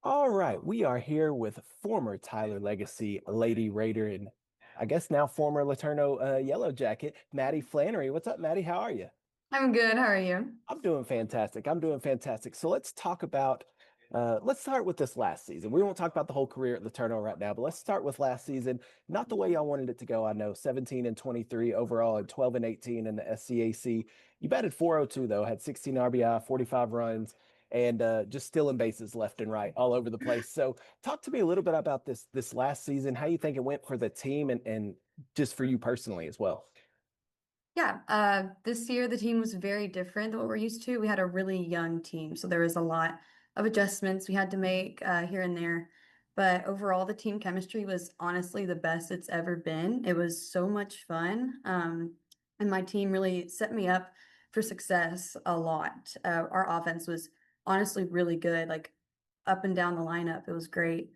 All right, we are here with former Tyler Legacy Lady Raider and I guess now former LeTourneau Yellow Jacket, Maddie Flanery. What's up, Maddie? How are you? I'm good. How are you? I'm doing fantastic. I'm doing fantastic. So let's talk about let's start with this last season. We won't talk about the whole career at LeTourneau right now, but let's start with last season. Not the way y'all wanted it to go. I know 17 and 23 overall and 12 and 18 in the SCAC. You batted 402 though, had 16 RBI, 45 runs, and just stealing bases left and right all over the place. So talk to me a little bit about this last season, how you think it went for the team and just for you personally as well. Yeah, this year the team was very different than what we're used to. We had a really young team, so there was a lot of adjustments we had to make here and there. But overall, the team chemistry was honestly the best it's ever been. It was so much fun. And my team really set me up for success a lot. Our offense was honestly really good, like up and down the lineup. It was great.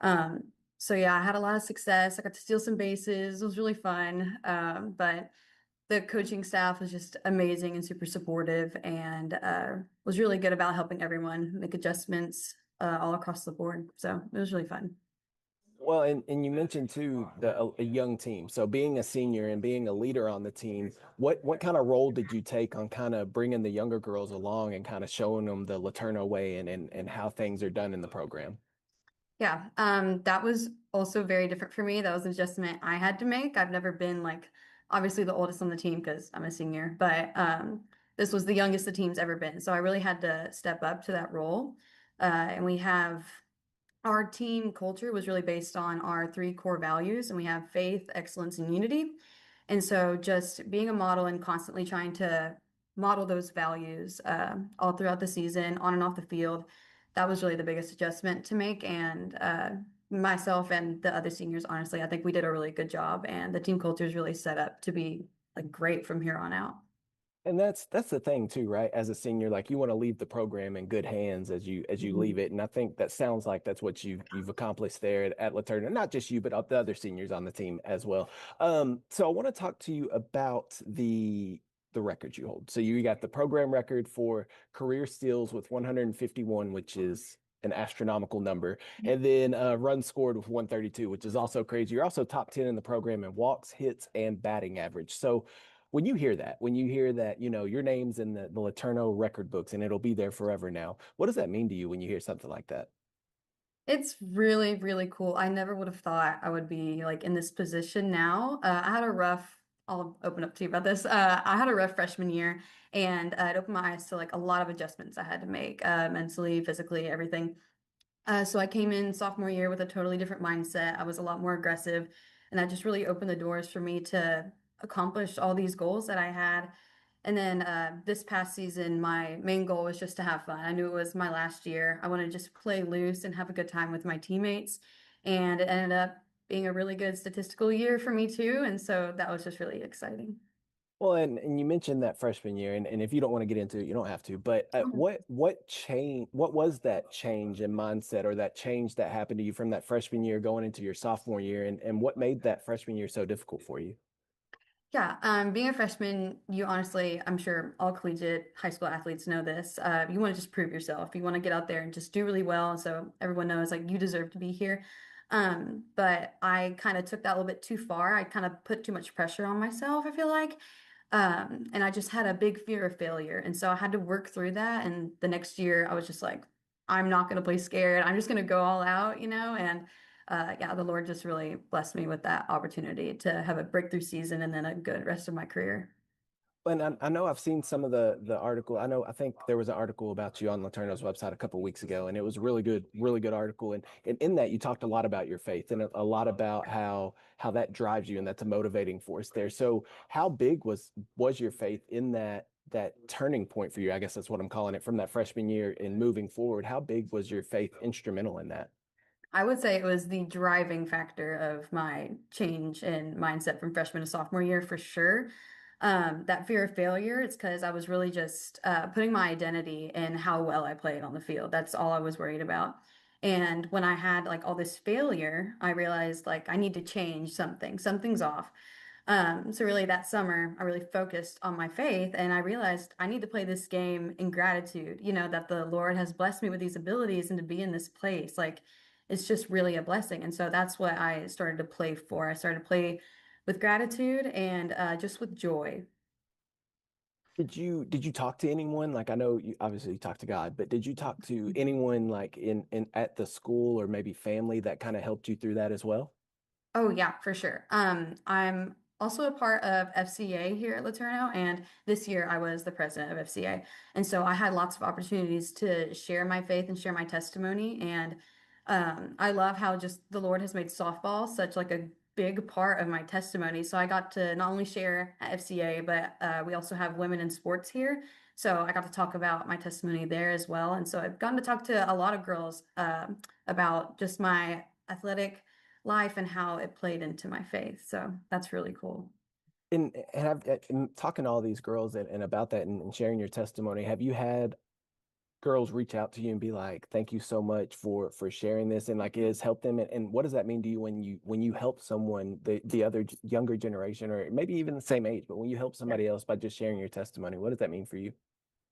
So yeah, I had a lot of success. I got to steal some bases. It was really fun. But the coaching staff was just amazing and super supportive and was really good about helping everyone make adjustments all across the board. So it was really fun. Well, and you mentioned too a young team. So being a senior and being a leader on the team, what kind of role did you take on kind of bringing the younger girls along and kind of showing them the LeTourneau way and how things are done in the program? Yeah, that was also very different for me. That was an adjustment I had to make. I've never been like obviously the oldest on the team because I'm a senior, but this was the youngest the team's ever been. So I really had to step up to that role. And we have our team culture was really based on our three core values, and we have faith, excellence, and unity. And so just being a model and constantly trying to model those values all throughout the season, on and off the field, that was really the biggest adjustment to make. And myself and the other seniors, honestly, I think we did a really good job, and the team culture is really set up to be like great from here on out. And that's the thing too, right? As a senior, like you want to leave the program in good hands as you leave Mhm. it. And I think that sounds like that's what you've accomplished there at LeTourneau. Not just you, but the other seniors on the team as well. So I want to talk to you about the records you hold. So you got the program record for career steals with 151, which is an astronomical number, and then runs scored with 132, which is also crazy. You're also top 10 in the program in walks, hits, and batting average. So when you hear that, your name's in the LeTourneau record books and it'll be there forever now, what does that mean to you when you hear something like that? It's really, really cool. I never would have thought I would be like in this position now. I'll open up to you about this. I had a rough freshman year and it opened my eyes to like a lot of adjustments I had to make mentally, physically, everything. So I came in sophomore year with a totally different mindset. I was a lot more aggressive, and that just really opened the doors for me to accomplish all these goals that I had. And then this past season, my main goal was just to have fun. I knew it was my last year. I wanted to just play loose and have a good time with my teammates. And it ended up being a really good statistical year for me too. And so that was just really exciting. Well, and you mentioned that freshman year, and if you don't want to get into it, you don't have to. But what was that change in mindset or that change that happened to you from that freshman year going into your sophomore year, and what made that freshman year so difficult for you? Yeah, being a freshman, you honestly, I'm sure all collegiate high school athletes know this. You want to just prove yourself. You want to get out there and just do really well, so everyone knows like you deserve to be here. But I kind of took that a little bit too far. I kind of put too much pressure on myself, I feel like. And I just had a big fear of failure, and so I had to work through that. And the next year, I was just like, I'm not going to play scared. I'm just going to go all out, and yeah, the Lord just really blessed me with that opportunity to have a breakthrough season and then a good rest of my career. And I know I've seen some of the article. I think there was an article about you on LeTourneau's website a couple of weeks ago, and it was a really good article. And in that, you talked a lot about your faith and a lot about how that drives you, and that's a motivating force there. So, how big was your faith in that turning point for you? I guess that's what I'm calling it from that freshman year and moving forward. How big was your faith instrumental in that? I would say it was the driving factor of my change in mindset from freshman to sophomore year for sure. That fear of failure, it's because I was really just putting my identity in how well I played on the field. That's all I was worried about. And when I had like all this failure, I realized like I need to change something. Something's off. So really that summer, I really focused on my faith and I realized I need to play this game in gratitude, that the Lord has blessed me with these abilities and to be in this place. Like it's just really a blessing. And so that's what I started to play for. I started to play with gratitude and just with joy. Did you talk to anyone? Like I know you obviously talked to God, but did you talk to anyone like in at the school or maybe family that kind of helped you through that as well? Oh yeah, for sure. I'm also a part of FCA here at LeTourneau, and this year I was the president of FCA. And so I had lots of opportunities to share my faith and share my testimony. And I love how just the Lord has made softball such like a big part of my testimony. So I got to not only share at FCA, but we also have women in sports here. So I got to talk about my testimony there as well. And so I've gotten to talk to a lot of girls about just my athletic life and how it played into my faith. So that's really cool. And talking to all these girls and about that and sharing your testimony, have you had girls reach out to you and be like, "Thank you so much for sharing this," and like it has helped them? And what does that mean to you when you help someone, the other younger generation, or maybe even the same age, but when you help somebody else by just sharing your testimony, what does that mean for you?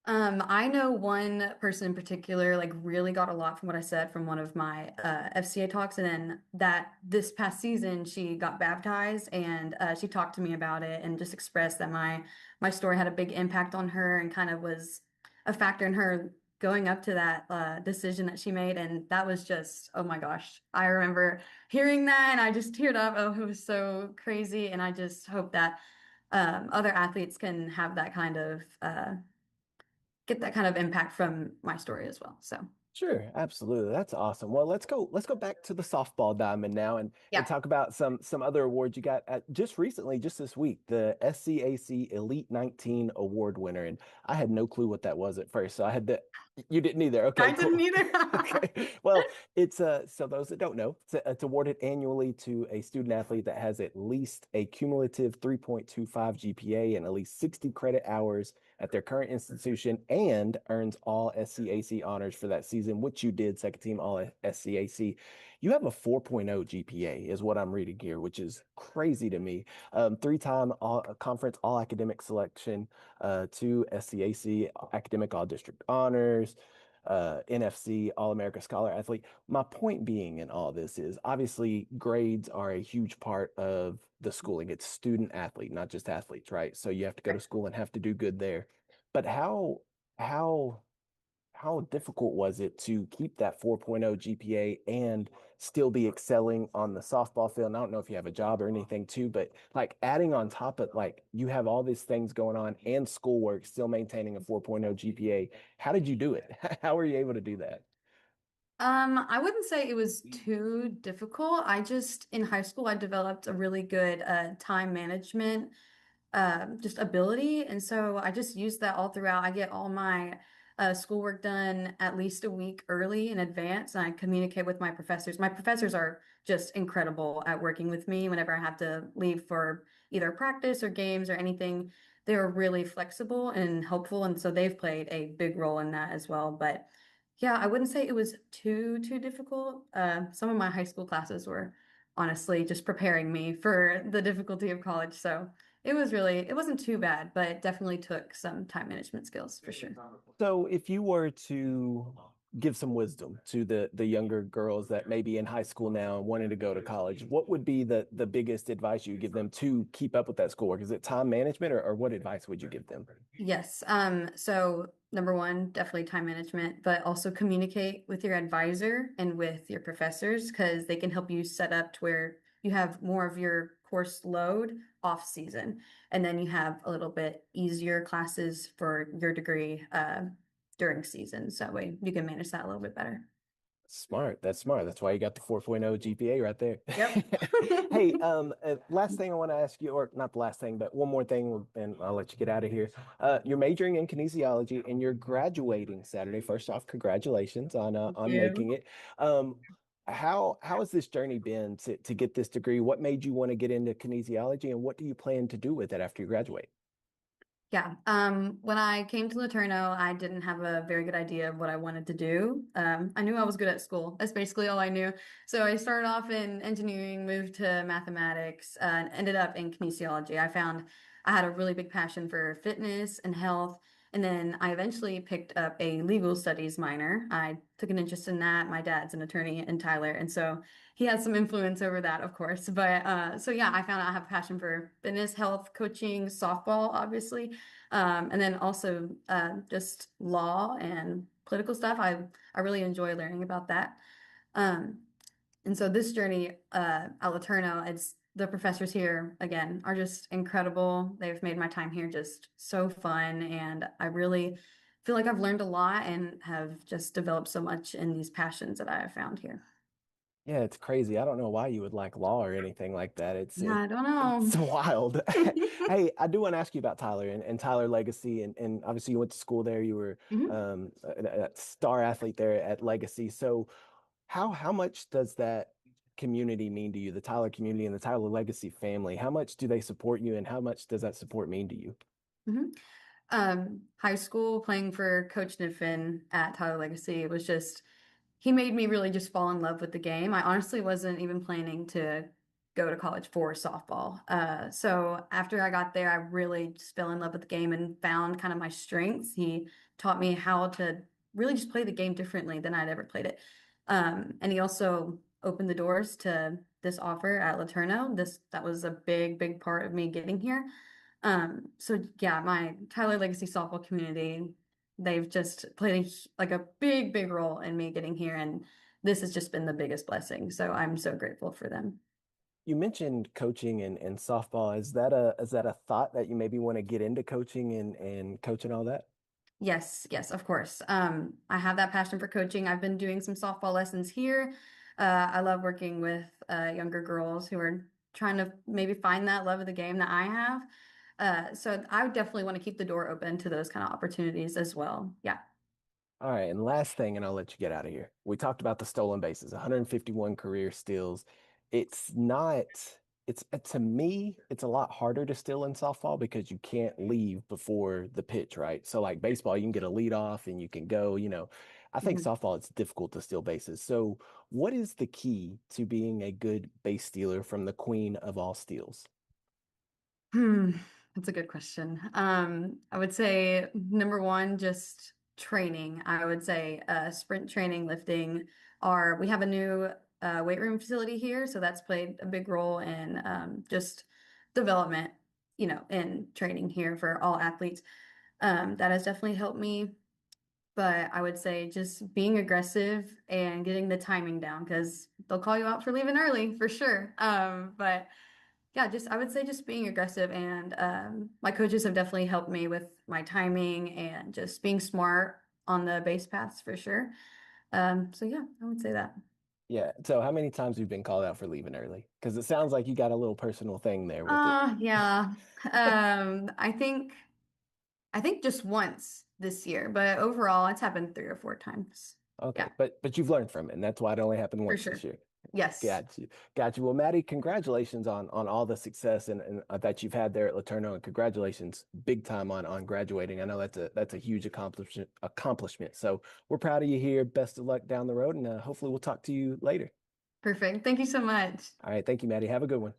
I know one person in particular, like really got a lot from what I said from one of my FCA talks, and then that this past season she got baptized, and she talked to me about it and just expressed that my story had a big impact on her and kind of was a factor in her going up to that decision that she made, and that was just oh my gosh, I remember hearing that and I just teared up. Oh, it was so crazy, and I just hope that other athletes can have that kind of get that kind of impact from my story as well. So, Sure, absolutely. That's awesome. Well, let's go back to the softball diamond now and yeah. talk about some other awards you got just recently, just this week, the SCAC Elite 19 award winner. And I had no clue what that was at first. So I had to you didn't either. Okay, I didn't cool. either. Okay. Well, it's so those that don't know, it's awarded annually to a student athlete that has at least a cumulative 3.25 GPA and at least 60 credit hours at their current institution and earns all SCAC honors for that season, which you did, second team all SCAC. You have a 4.0 GPA, is what I'm reading here, which is crazy to me. Three-time all conference all academic selection, two SCAC academic all district honors. NFC All America Scholar Athlete. My point being in all this is obviously grades are a huge part of the schooling. It's student athlete, not just athletes, right? So you have to go to school and have to do good there. But how how difficult was it to keep that 4.0 GPA and still be excelling on the softball field? And I don't know if you have a job or anything too, but like adding on top of like you have all these things going on and schoolwork, still maintaining a 4.0 GPA. How did you do it? How were you able to do that? I wouldn't say it was too difficult. I just in high school I developed a really good time management just ability. And so I just use that all throughout. I get all my schoolwork done at least a week early in advance, and I communicate with my professors. My professors are just incredible at working with me whenever I have to leave for either practice or games or anything. They're really flexible and helpful, and so they've played a big role in that as well. But yeah, I wouldn't say it was too difficult. Some of my high school classes were honestly just preparing me for the difficulty of college. So it wasn't too bad, but it definitely took some time management skills for sure. So if you were to give some wisdom to the younger girls that may be in high school now and wanting to go to college, what would be the biggest advice you give them to keep up with that schoolwork? Is it time management or what advice would you give them? Yes. So number one, definitely time management, but also communicate with your advisor and with your professors because they can help you set up to where you have more of your course load off season. And then you have a little bit easier classes for your degree during season. So that way you can manage that a little bit better. Smart. That's smart. That's why you got the 4.0 GPA right there. Yep. Hey, last thing I want to ask you, or not the last thing, but one more thing, and I'll let you get out of here. You're majoring in kinesiology and you're graduating Saturday. First off, congratulations Thank on making you. it. Um, how has this journey been to get this degree? What made you want to get into kinesiology, and what do you plan to do with it after you graduate? Yeah. When I came to LeTourneau, I didn't have a very good idea of what I wanted to do. I knew I was good at school. That's basically all I knew. So I started off in engineering, moved to mathematics, and ended up in kinesiology. I found I had a really big passion for fitness and health. And then I eventually picked up a legal studies minor. I took an interest in that. My dad's an attorney in Tyler. And so he has some influence over that, of course. But so yeah, I found out I have a passion for fitness, health, coaching, softball, obviously. And then also just law and political stuff. I really enjoy learning about that. Um, and so this journey at LeTourneau, it's the professors here again are just incredible. They've made my time here just so fun, and I really feel like I've learned a lot and have just developed so much in these passions that I have found here. Yeah, it's crazy. I don't know why you would like law or anything like that. Yeah, I don't It's know. wild. Hey, I do want to ask you about Tyler and Tyler Legacy, and obviously you went to school there. You were Mhm. a star athlete there at Legacy. So how much does that community mean to you, the Tyler community and the Tyler Legacy family? How much do they support you, and how much does that support mean to you? Mhm. High school playing for Coach Niffin at Tyler Legacy was just he made me really just fall in love with the game. I honestly wasn't even planning to go to college for softball. So after I got there, I really just fell in love with the game and found kind of my strengths. He taught me how to really just play the game differently than I'd ever played it. And he also opened the doors to this offer at LeTourneau. That was a big, big part of me getting here. So yeah, my Tyler Legacy softball community, they've just played like a big, big role in me getting here, and this has just been the biggest blessing. So I'm so grateful for them. You mentioned coaching and softball. Is that a thought that you maybe want to get into coaching and coaching all that? Yes, yes, of course. I have that passion for coaching. I've been doing some softball lessons here. I love working with younger girls who are trying to maybe find that love of the game that I have. So I would definitely want to keep the door open to those kind of opportunities as well. Yeah. All right, and last thing, and I'll let you get out of here. We talked about the stolen bases, 151 career steals. It's not, it's to me, it's a lot harder to steal in softball because you can't leave before the pitch, right? So like baseball, you can get a lead off and you can go. I think Mhm. softball, it's difficult to steal bases. So what is the key to being a good base stealer from the queen of all steals? Hmm, that's a good question. I would say number one, just training. I would say sprint training, lifting are we have a new weight room facility here, so that's played a big role in just development, in training here for all athletes. That has definitely helped me. But I would say just being aggressive and getting the timing down because they'll call you out for leaving early for sure. But yeah, just I would say just being aggressive and my coaches have definitely helped me with my timing and just being smart on the base paths for sure. So yeah, I would say that. Yeah. So how many times have you been called out for leaving early? Because it sounds like you got a little personal thing there with it. Yeah. I think just once this year, but overall it's happened 3 or 4 times. Okay, Yeah, but you've learned from it, and that's why it only happened for once this sure. year. Yes. Got you, got you. Well, Maddie, congratulations on all the success and that you've had there at LeTourneau, and congratulations, big time on graduating. I know that's a huge accomplishment. So we're proud of you here. Best of luck down the road, and hopefully we'll talk to you later. Perfect. Thank you so much. All right, thank you, Maddie. Have a good one.